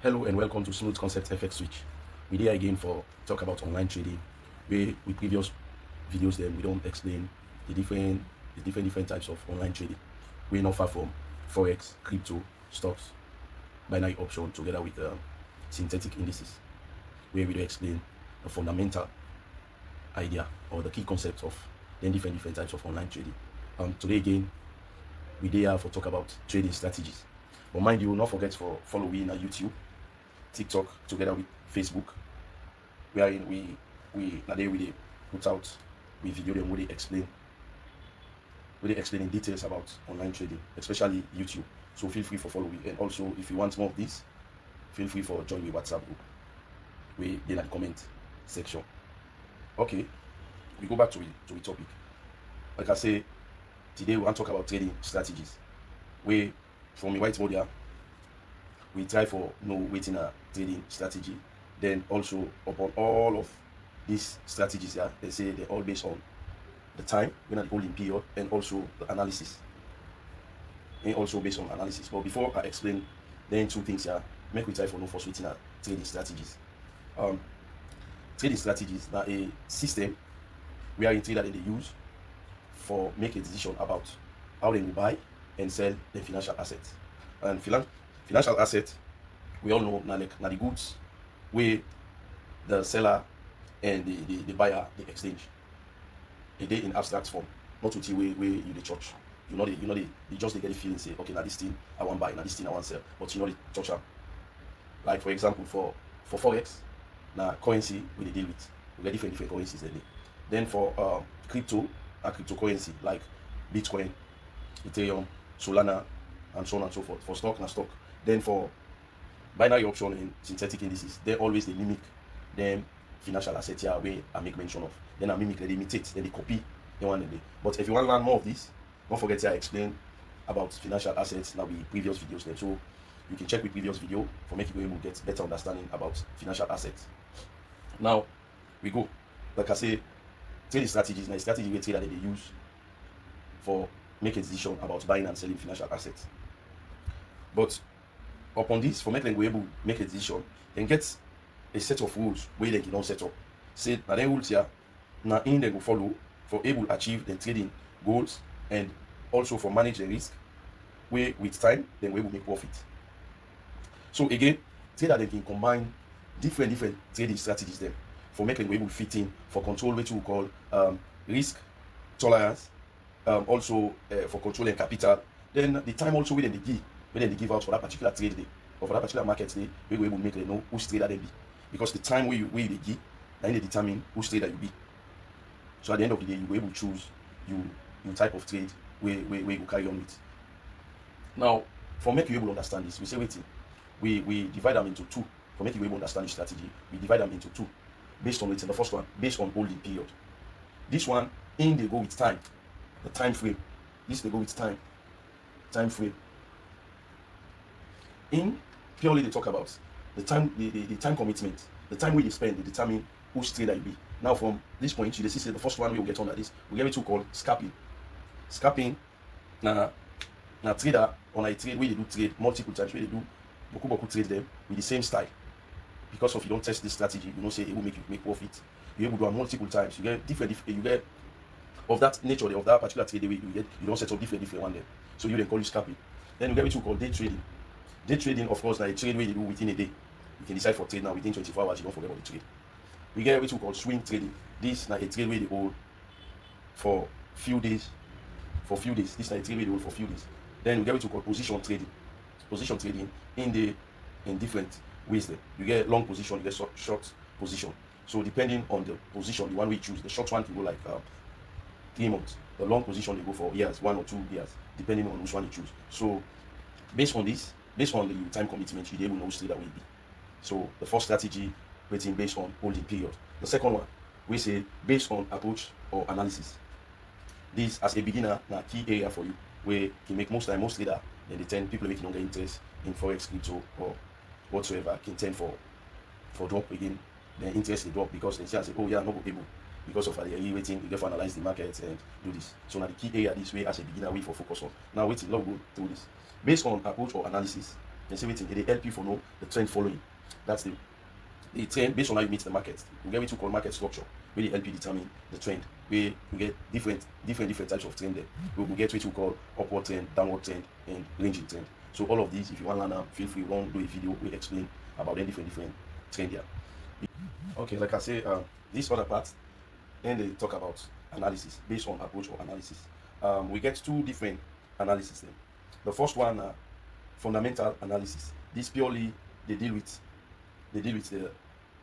Hello and welcome to Smooth Concept FX Switch. We here again for talk about online trading. Where with previous videos then we don't explain the different types of online trading. We're not far from forex, crypto, stocks, binary option together with synthetic indices. Where we do explain the fundamental idea or the key concepts of then different types of online trading. Today again we there for talk about trading strategies. But mind you, not forget for following our YouTube, TikTok together with Facebook, wherein we na there we dey put out we video them where they explain in details about online trading, especially YouTube. So feel free for following, and also if you want more of this, feel free for join the WhatsApp group. We in the comment section. Okay, we go back to the topic. Like I say, today we want to talk about trading strategies. We from the whiteboard here, we try for know waiting a trading strategy. Then also upon all of these strategies here, they say they're all based on the time, when the holding period, and also the analysis. And also based on analysis. But before I explain then two things here, make we try for no first waiting a trading strategies. Trading strategies are a system where in trader they use for make a decision about how they will buy and sell the financial assets. And financial assets, we all know now like the goods where the seller and the buyer they exchange. They in abstract form, not to where you the church. They just they get the feeling say, okay, now this thing I want buy, now this thing I want sell. But the church am. Like for example, for forex, now currency we they deal with. We get different currencies there. Then for crypto and cryptocurrency like Bitcoin, Ethereum, Solana, and so on and so forth. For stock and stock. Then for binary option and synthetic indices, they always they mimic them financial assets here where I make mention of. Then I mimic, they imitate, then they copy the one day. But if you want to learn more of this, don't forget to explain about financial assets now with previous videos there. So you can check with previous video for making you able to get better understanding about financial assets. Now we go. Like I say, trading strategies, now strategy where trader they use for make a decision about buying and selling financial assets. But upon this, for making them able to make a decision, then get a set of rules where they can set up. Say now then rules here, now in they go follow for able to achieve the trading goals and also for manage the risk where with time then we will make profit. So again, trader they can combine different trading strategies then for making we able fit in for control which we call risk tolerance, also for controlling capital. Then the time also within the give when they give out for that particular trade day or for that particular market day, we will able make them know which trader they be. Because the time where they give, then they determine which trader you be. So at the end of the day, you will able to choose you type of trade where you carry on with. Now, for make you able to understand this, we say waiting. We divide them into two. For make you able to understand the strategy, we divide them into two. Based on waiting. The first one, based on holding period. This one, in they go with time. The time frame. This they go with time frame. In purely they talk about the time the time commitment, the time we spend, they determine which trader you be. Now from this point, you see the first one we will get under this, we get it to call scalping. Scalping na trader on a trade where they do trade multiple times, where they do boku trade them with the same style. Because of you don't test this strategy, you know say it will make you make profit. You're able to do it multiple times. You get different you get of that nature of that particular trade you don't set up different one there. So you then call it scalping. Then you get what you call day trading. Day trading, of course, like a trade where you do within a day. You can decide for trade now within 24 hours, you don't forget about the trade. We get what we call swing trading. This is like a trade where they hold for few days. This is like a trade where they hold for few days. Then we get what we call position trading. Position trading in different ways there. You get long position, you get short position. So depending on the position, the one we choose, the short one can go like 3 months. The long position they go for years, 1 or 2 years, depending on which one you choose. So based on this, based on the time commitment, you're able to know which trader will be. So the first strategy waiting based on holding period. The second one, we say based on approach or analysis. This as a beginner, a key area for you where you can make most trader, then the 10 people making longer interest in forex, crypto or whatsoever can tend for drop again. Then interest they drop because they say, oh yeah, I'm not able because of the waiting, you get to analyze the market and do this. So now the key area this way as a beginner we for focus on. Now waiting, log go through this. Based on approach or analysis, You see wetin they help you for know the trend following. That's the trend based on how you meet the market. You get what you call market structure, where they help you determine the trend. Where you get different types of trend there. We will get what you call upward trend, downward trend, and ranging trend. So all of these, if you want to learn them, feel free to do a video we explain about the different trend here. Okay, like I say, this other part, then they talk about analysis based on approach or analysis. We get two different analysis then. The first one, fundamental analysis. This purely they deal with the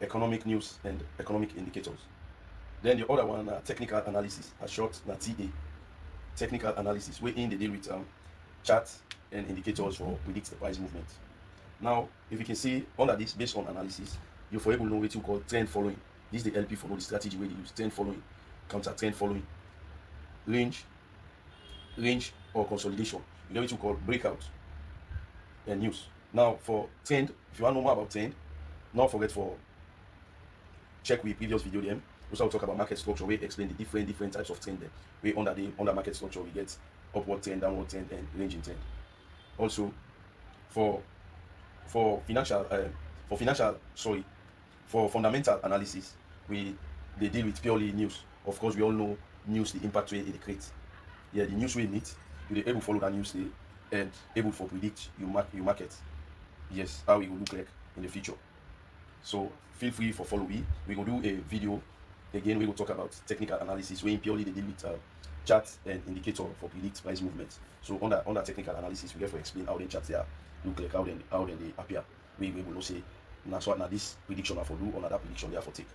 economic news and economic indicators. Then the other one, technical analysis, a short TA. Technical analysis, wherein they deal with charts and indicators for predict the price movement. Now, if you can see under this, based on analysis, you're for able to know what you call trend following. This is the LP for know the strategy where they use trend following, counter trend following, range or consolidation. You know what you call breakout and news. Now for trend, if you want to know more about trend, don't forget for check with previous video them. We also talk about market structure. We explain the different types of trend there. We under market structure we get upward trend, downward trend, and ranging trend. Also for fundamental analysis, they deal with purely news. Of course, we all know news, the impact way it creates. Yeah, the news we meet, you're able to follow that news day and able to predict your market. Yes, how it will look like in the future. So feel free for follow me. We will do a video again. We will talk about technical analysis, where purely they deal with charts and indicator for predict price movement. So under technical analysis, we have to explain how the charts there look like, how they appear. We will say now this prediction are for do, or that prediction they are for take.